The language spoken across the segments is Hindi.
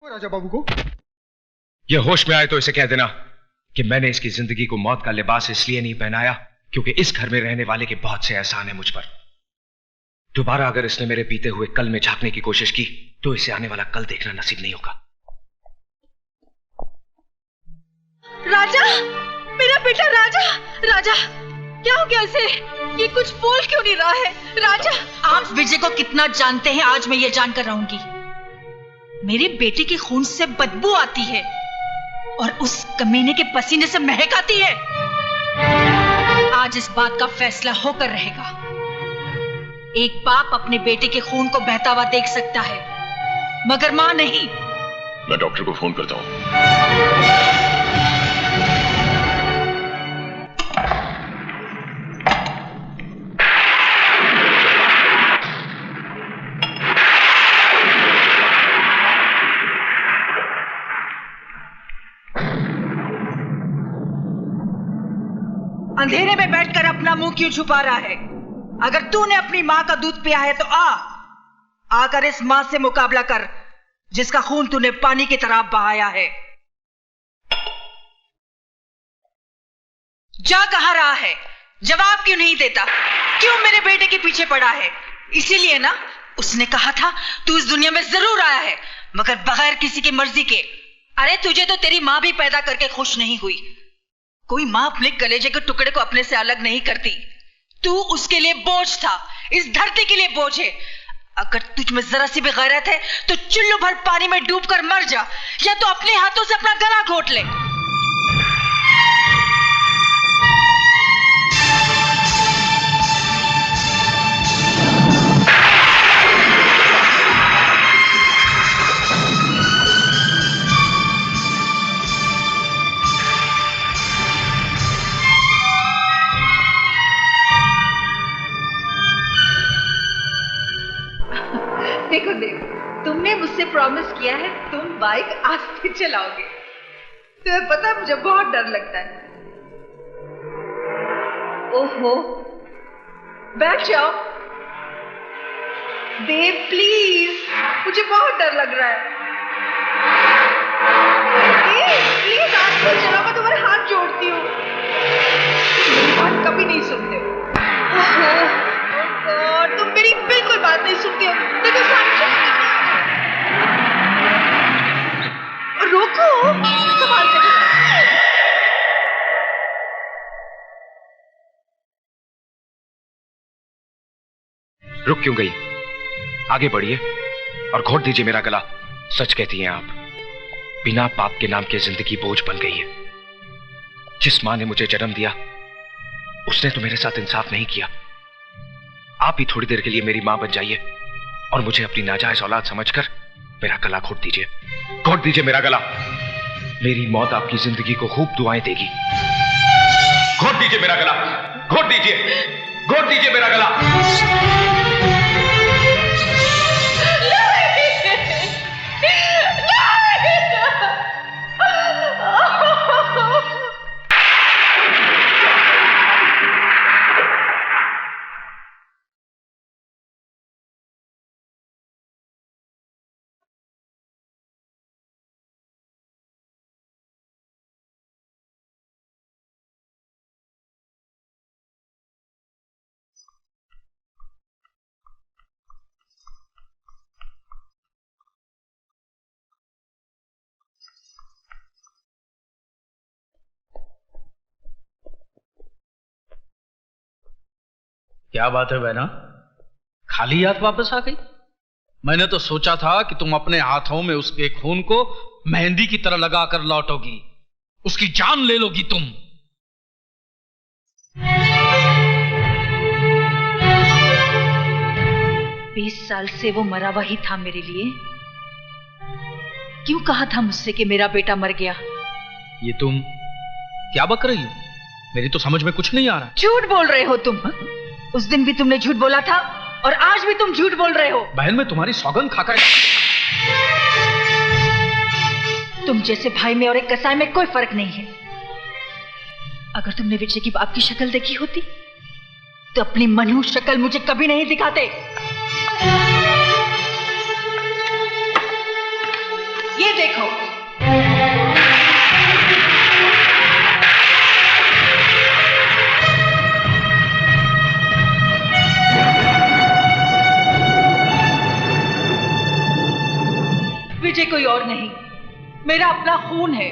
राजा बाबू को ये होश में आए तो इसे कह देना कि मैंने इसकी जिंदगी को मौत का लिबास इसलिए नहीं पहनाया क्योंकि इस घर में रहने वाले के बहुत से एहसान है मुझ पर। दोबारा अगर इसने मेरे बीते हुए कल में झांकने की कोशिश की तो इसे आने वाला कल देखना नसीब नहीं होगा। राजा, मेरा बेटा राजा, राजा क्या हो गया इसे? ये कुछ बोल क्यों नहीं रहा है? राजा, आप विजय को कितना जानते हैं आज मैं ये जानकर रहूंगी। मेरे बेटे के खून से बदबू आती है और उस कमीने के पसीने से महक आती है। आज इस बात का फैसला होकर रहेगा। एक बाप अपने बेटे के खून को बहता हुआ देख सकता है मगर मां नहीं। मैं डॉक्टर को फोन करता हूं। अंधेरे में बैठकर अपना मुंह क्यों छुपा रहा है? अगर तूने अपनी मां का दूध पिया है तो आकर इस मां से मुकाबला कर जिसका खून तूने पानी की तरह बहाया है। जा कहां रहा है? जवाब क्यों नहीं देता? क्यों मेरे बेटे के पीछे पड़ा है? इसीलिए ना उसने कहा था तू इस दुनिया में जरूर आया है मगर बगैर किसी की मर्जी के। अरे तुझे तो तेरी मां भी पैदा करके खुश नहीं हुई। कोई मां अपने कलेजे के टुकड़े को अपने से अलग नहीं करती। तू उसके लिए बोझ था, इस धरती के लिए बोझ है। अगर तुझ में जरा सी भी गैरत है तो चुल्लू भर पानी में डूबकर मर जा या तो अपने हाथों से अपना गला घोट ले। देखो देव, तुमने मुझसे प्रॉमिस किया है तुम बाइक आस्ते चलाओगे। तुम्हें पता है मुझे बहुत डर लगता है। ओहो, बैठ जाओ। देव प्लीज, मुझे बहुत डर लग रहा है। प्लीज आस्ते चलाओ, मैं तुम्हारे हाथ जोड़ती हूँ। बात कभी नहीं सुनते हो। और तुम मेरी बिल्कुल बात नहीं सुनती हो। देखो सामने रोको, संभाल के। रुक क्यों गई? आगे बढ़िए और घोट दीजिए मेरा गला। सच कहती हैं आप, बिना पाप के नाम की जिंदगी बोझ बन गई है। जिस मां ने मुझे जन्म दिया उसने तो मेरे साथ इंसाफ नहीं किया। आप ही थोड़ी देर के लिए मेरी मां बन जाइए और मुझे अपनी नाजायज औलाद समझकर मेरा गला घोट दीजिए। घोट दीजिए मेरा गला। मेरी मौत आपकी जिंदगी को खूब दुआएं देगी। घोट दीजिए मेरा गला। घोट दीजिए, घोट दीजिए मेरा गला। क्या बात है बहना, खाली हाथ वापस आ गई? मैंने तो सोचा था कि तुम अपने हाथों में उसके खून को मेहंदी की तरह लगाकर लौटोगी, उसकी जान ले लोगी तुम। 20 साल से वो मरा हुआ ही था मेरे लिए। क्यों कहा था मुझसे कि मेरा बेटा मर गया? ये तुम क्या बक रही हो? मेरी तो समझ में कुछ नहीं आ रहा। झूठ बोल रहे हो तुम। उस दिन भी तुमने झूठ बोला था और आज भी तुम झूठ बोल रहे हो। बहन, मैं तुम्हारी सौगंध खाकर। तुम जैसे भाई में और एक कसाई में कोई फर्क नहीं है। अगर तुमने विजय की बाप की शक्ल देखी होती तो अपनी मनहूस शक्ल मुझे कभी नहीं दिखाते। ये विजय कोई और नहीं, मेरा अपना खून है,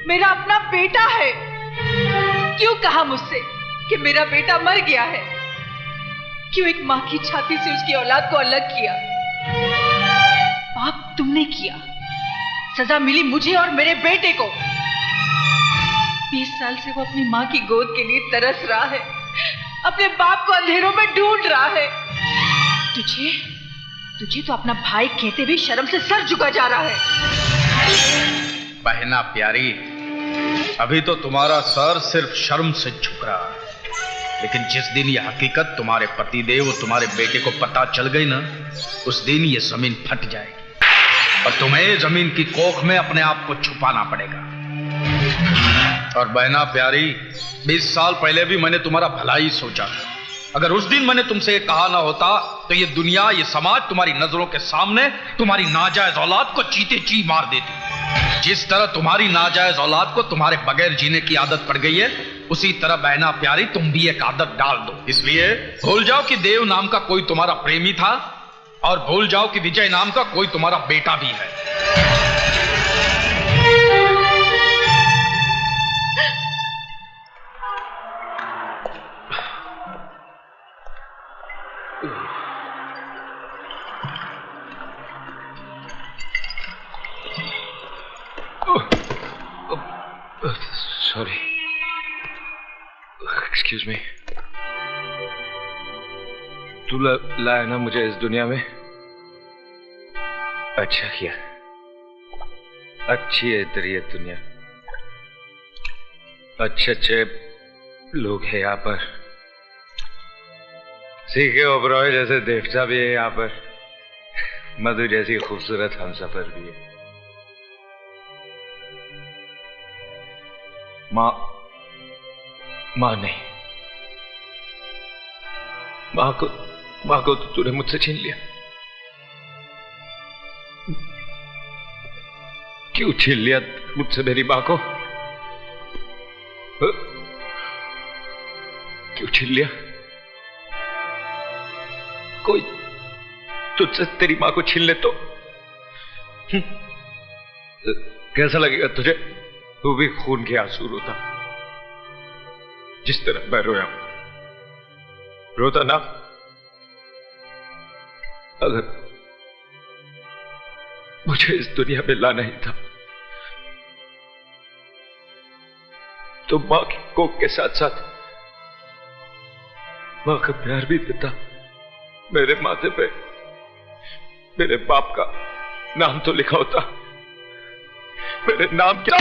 मेरा अपना बेटा है। क्यों कहा मुझसे कि मेरा बेटा मर गया है? क्यों एक मां की छाती से उसकी औलाद को अलग किया? पाप तुमने किया, सजा मिली मुझे और मेरे बेटे को। 20 साल से वो अपनी मां की गोद के लिए तरस रहा है, अपने बाप को अंधेरों में ढूंढ रहा है। तुझे तो अपना भाई कहते भी शर्म से सर झुका जा रहा है। बहना प्यारी, अभी तो तुम्हारा सर सिर्फ शर्म से झुक रहा है, लेकिन जिस दिन ये हकीकत तुम्हारे पतिदेव और तुम्हारे बेटे को पता चल गई ना, उस दिन ये जमीन फट जाएगी और तुम्हें जमीन की कोख में अपने आप को छुपाना पड़ेगा। और बहना प्यारी, 20 साल पहले भी मैंने तुम्हारा भला ही सोचा था। अगर उस दिन मैंने तुमसे ये कहा ना होता तो ये दुनिया, ये समाज तुम्हारी नजरों के सामने तुम्हारी नाजायज औलाद को चीते ची मार देती। जिस तरह तुम्हारी नाजायज औलाद को तुम्हारे बगैर जीने की आदत पड़ गई है, उसी तरह बहना प्यारी तुम भी एक आदत डाल दो। इसलिए भूल जाओ कि देव नाम का कोई तुम्हारा प्रेमी था और भूल जाओ कि विजय नाम का कोई तुम्हारा बेटा भी है। Sorry, excuse me. तू लाया ना मुझे इस दुनिया में, अच्छा किया। अच्छी है तेरी ये दुनिया, अच्छे अच्छे लोग हैं यहाँ पर, सीखे ओबरॉय जैसे देवता भी है यहाँ पर, मधु जैसी खूबसूरत हमसफर भी है। माँ नहीं, माँ को तो तूने मुझसे छीन लिया। क्यों छीन लिया मुझसे मेरी माँ को? क्यों छीन लिया? कोई तुझसे तेरी माँ को छीन ले तो कैसा लगेगा तुझे? तू भी खून के आंसू रोता, जिस तरह मैं रोया। रोता ना अगर मुझे इस दुनिया में लाना ही था तो मां की कोख के साथ साथ मां का प्यार भी देता। मेरे माथे पे मेरे बाप का नाम तो लिखा होता। मेरे नाम क्या?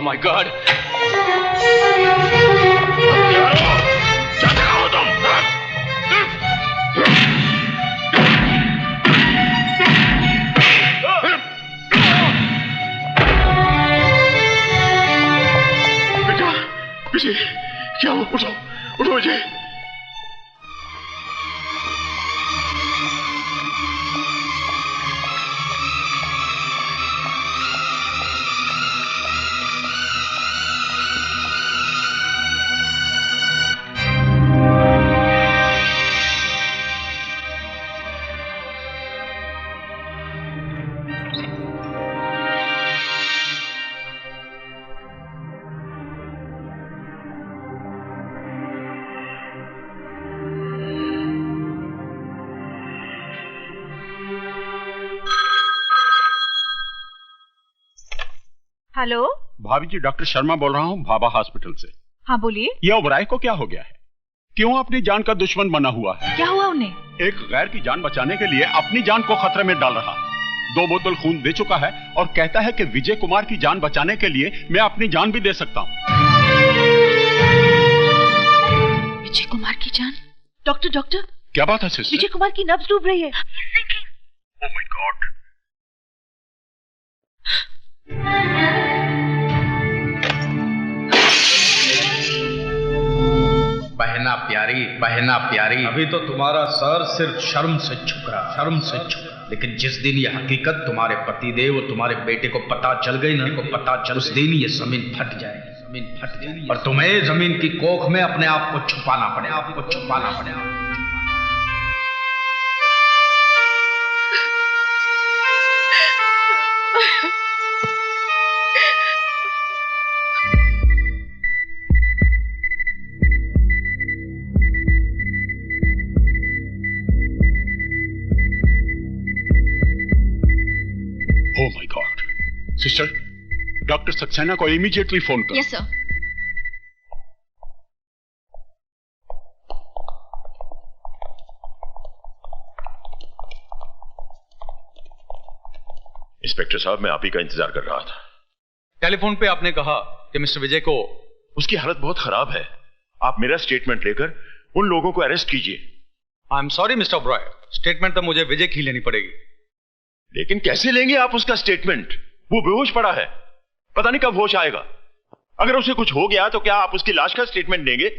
माय गॉड, बेटा विजय, क्या हुआ? उठो उठो विजय। हेलो। भाभी जी, डॉक्टर शर्मा बोल रहा हूँ भाभा हॉस्पिटल से। हाँ बोलिए। ये ओबराय को क्या हो गया है? क्यों अपनी जान का दुश्मन बना हुआ है? क्या हुआ उन्हें? एक गैर की जान बचाने के लिए अपनी जान को खतरे में डाल रहा। 2 बोतल खून दे चुका है और कहता है कि विजय कुमार की जान बचाने के लिए मैं अपनी जान भी दे सकता हूँ। विजय कुमार की जान? डॉक्टर क्या बात है सिस्टर? विजय कुमार की नब्ज डूब रही है। Oh my God. बहना प्यारी, अभी तो तुम्हारा सर सिर्फ शर्म से झुक रहा, लेकिन जिस दिन ये हकीकत तुम्हारे पतिदेव और तुम्हारे बेटे को पता चल गई ना, उस दिन ये जमीन फट जाएगी, और तुम्हें जमीन की कोख में अपने आप को छुपाना पड़ेगा। Oh my God. Sister, doctor Saxena को इमीडिएटली फोन करो। Yes sir. इंस्पेक्टर साहब, मैं आप ही का इंतजार कर रहा था। टेलीफोन पे आपने कहा कि मिस्टर विजय को उसकी हालत बहुत खराब है। आप मेरा स्टेटमेंट लेकर उन लोगों को अरेस्ट कीजिए। I am sorry mister Oberoi, statement तो मुझे विजय की लेनी पड़ेगी। लेकिन कैसे लेंगे आप उसका स्टेटमेंट? वो बेहोश पड़ा है, पता नहीं कब होश आएगा। अगर उसे कुछ हो गया तो क्या आप उसकी लाश का स्टेटमेंट देंगे?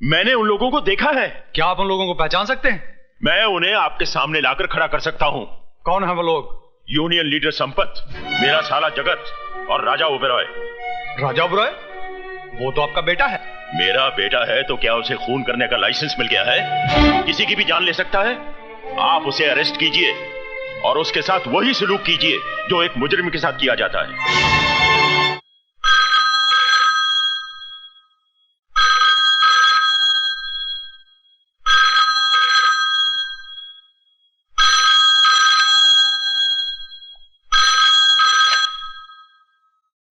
मैंने उन लोगों को देखा है। क्या आप उन लोगों को पहचान सकते हैं? मैं उन्हें आपके सामने लाकर खड़ा कर सकता हूं। कौन है वो लोग? यूनियन लीडर संपत, मेरा साला जगत और राजा ओबेरॉय। राजा ओबेरॉय? वो तो आपका बेटा है। मेरा बेटा है तो क्या उसे खून करने का लाइसेंस मिल गया है? किसी की भी जान ले सकता है। आप उसे अरेस्ट कीजिए और उसके साथ वही सलूक कीजिए जो एक मुजरिम के साथ किया जाता है।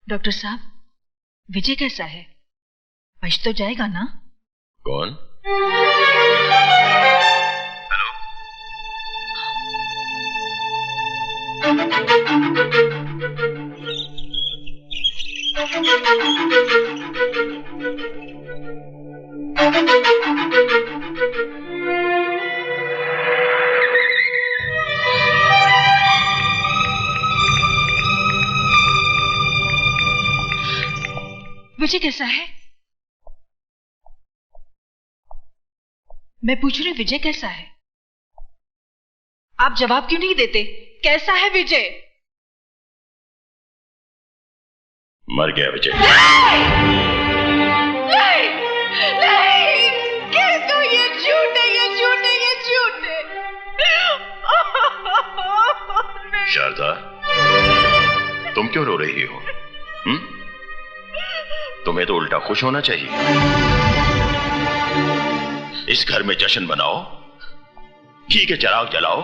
डॉक्टर साहब, विजय कैसा है? बच तो जाएगा ना? कौन? विजय कैसा है? मैं पूछ रही हूँ, विजय कैसा है? आप जवाब क्यों नहीं देते? कैसा है विजय? मर गया विजय। नहीं, नहीं, कह दो ये झूठ है, ये झूठ है, ये झूठ है। शारदा, तुम क्यों रो रही हो? तुम्हें तो उल्टा खुश होना चाहिए। इस घर में जश्न मनाओ, घी के चिराग जलाओ,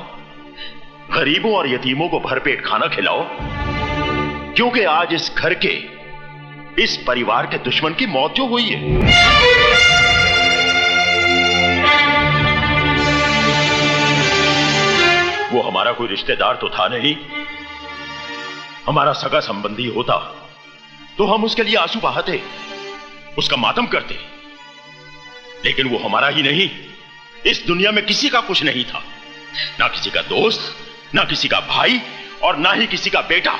गरीबों और यतीमों को भरपेट खाना खिलाओ, क्योंकि आज इस घर के, इस परिवार के दुश्मन की मौत जो हुई है, वो हमारा कोई रिश्तेदार तो था नहीं। हमारा सगा संबंधी होता तो हम उसके लिए आंसू बहाते, उसका मातम करते, लेकिन वो हमारा ही नहीं, इस दुनिया में किसी का कुछ नहीं था। ना किसी का दोस्त, ना किसी का भाई, और ना ही किसी का बेटा।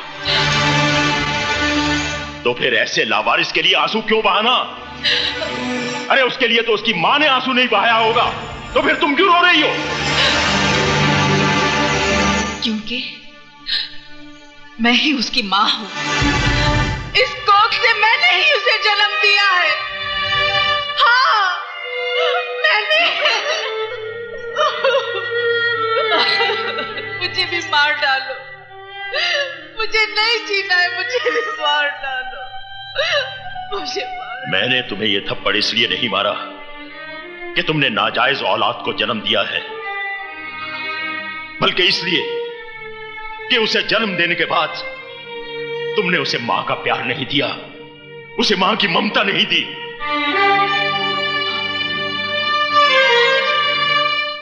तो फिर ऐसे लावारिस के लिए आंसू क्यों बहाना? अरे उसके लिए तो उसकी मां ने आंसू नहीं बहाया होगा, तो फिर तुम क्यों रो रही हो? क्योंकि मैं ही उसकी मां हूं। इस कोख से मैंने ही उसे जन्म दिया है। हाँ, मैंने। मुझे भी मार डालो, मुझे नहीं जीना है, मुझे भी मार डालो, मुझे मार। मैंने तुम्हें यह थप्पड़ इसलिए नहीं मारा कि तुमने नाजायज औलाद को जन्म दिया है, बल्कि इसलिए कि उसे जन्म देने के बाद तुमने उसे मां का प्यार नहीं दिया, उसे मां की ममता नहीं दी।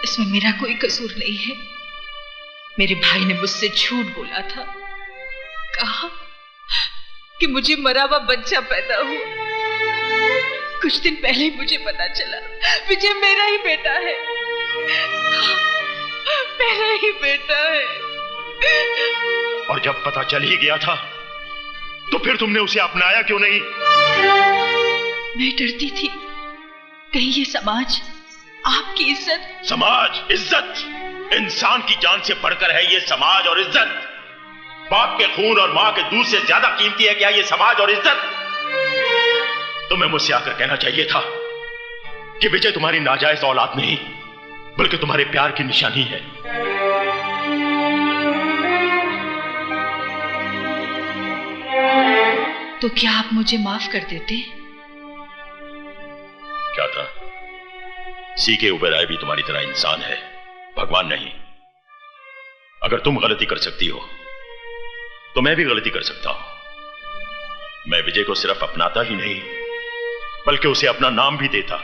इसमें मेरा कोई कसूर नहीं है। मेरे भाई ने मुझसे झूठ बोला था, कहा कि मुझे मरा हुआ बच्चा पैदा हुआ। कुछ दिन पहले ही मुझे पता चला विजय मेरा ही बेटा है, मेरा ही बेटा है। और जब पता चल ही गया था तो फिर तुमने उसे अपनाया क्यों नहीं? मैं डरती थी कहीं ये समाज आपकी इज्जत। समाज, इज्जत, इंसान की जान से बढ़कर है ये समाज और इज्जत। बाप के खून और मां के दूध से ज्यादा कीमती है क्या ये समाज और इज्जत? तुम्हें मुझसे आकर कहना चाहिए था कि विजय तुम्हारी नाजायज औलाद नहीं बल्कि तुम्हारे प्यार की निशानी है। तो क्या आप मुझे माफ कर देते? क्या था? सीखे उबेराय भी तुम्हारी तरह इंसान है, भगवान नहीं। अगर तुम गलती कर सकती हो तो मैं भी गलती कर सकता हूं। मैं विजय को सिर्फ अपनाता ही नहीं बल्कि उसे अपना नाम भी देता।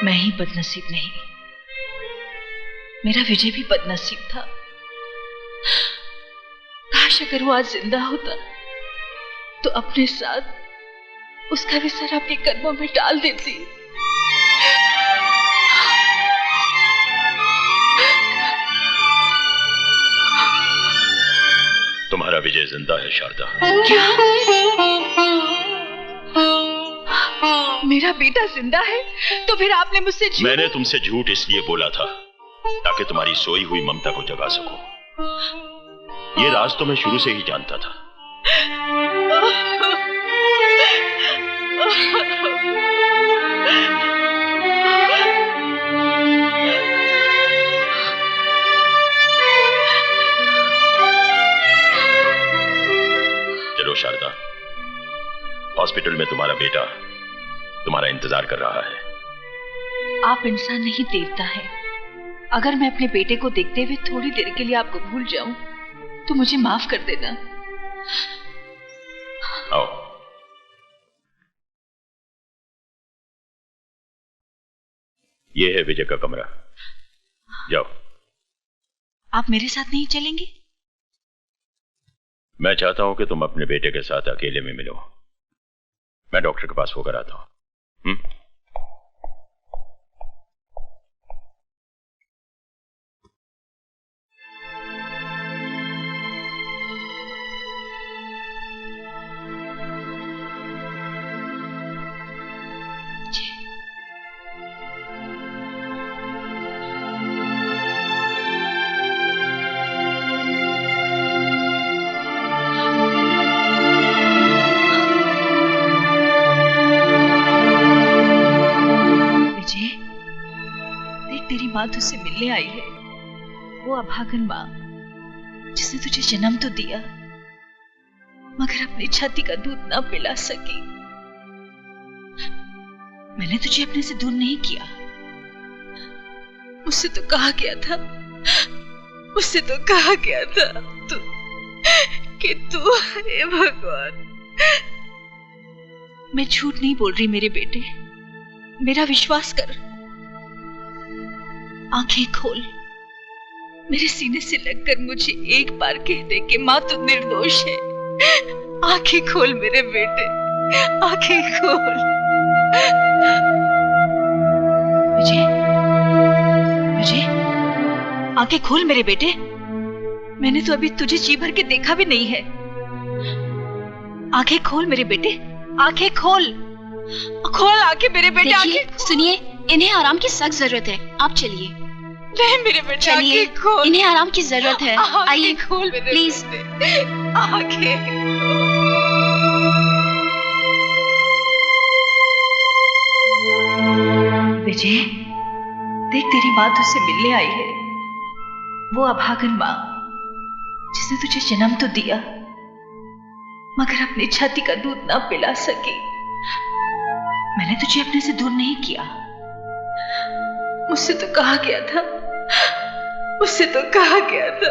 मैं ही बदनसीब नहीं, मेरा विजय भी बदनसीब था। काश अगर वो आज जिंदा होता तो अपने साथ उसका भी सर आपके कदमों में डाल देती। तुम्हारा विजय जिंदा है शारदा। क्या? मेरा बेटा जिंदा है? तो फिर आपने मुझसे झूठ? मैंने तुमसे झूठ इसलिए बोला था ताकि तुम्हारी सोई हुई ममता को जगा सकूं। ये राज तो मैं शुरू से ही जानता था। चलो शारदा, हॉस्पिटल में तुम्हारा बेटा तुम्हारा इंतजार कर रहा है। आप इंसान नहीं देवता है। अगर मैं अपने बेटे को देखते हुए थोड़ी देर के लिए आपको भूल जाऊं तो मुझे माफ कर देना। आओ। ये है विजय का कमरा, जाओ। आप मेरे साथ नहीं चलेंगे? मैं चाहता हूं कि तुम अपने बेटे के साथ अकेले में मिलो। मैं डॉक्टर के पास होकर आता हूं। माँ तुझसे मिलने आई है, वो अभागन माँ जिसने तुझे जन्म तो दिया मगर अपनी छाती का दूध ना पिला सकी। मैंने तुझे अपने से दूर नहीं किया। मुझसे तो कहा गया था, मुझसे तो कहा गया था कि तू, हे भगवान। मैं झूठ नहीं बोल रही मेरे बेटे, मेरा विश्वास कर। आंखें खोल, मेरे सीने से लगकर मुझे एक बार कह दे कि मां तू निर्दोष है। आंखें खोल मेरे बेटे, आंखें खोल। विजय, विजय, आंखें खोल मेरे बेटे। मैंने तो अभी तुझे जी भर के देखा भी नहीं है। आंखें खोल मेरे बेटे, आंखें खोल, खोल आंखें मेरे बेटे। आंखें सुनिए, इन्हें आराम की सख्त जरूरत है, आप चलिए। नहीं मेरे बेटे, चलिए, इन्हें आराम की जरूरत है। आइए प्लीज। विजय, देख तेरी माँ तुझसे मिलने आई है, वो अभागन माँ जिसने तुझे जन्म तो दिया मगर अपनी छाती का दूध ना पिला सकी। मैंने तुझे अपने से दूर नहीं किया। मुझसे तो कहा गया था, मुझसे तो कहा गया था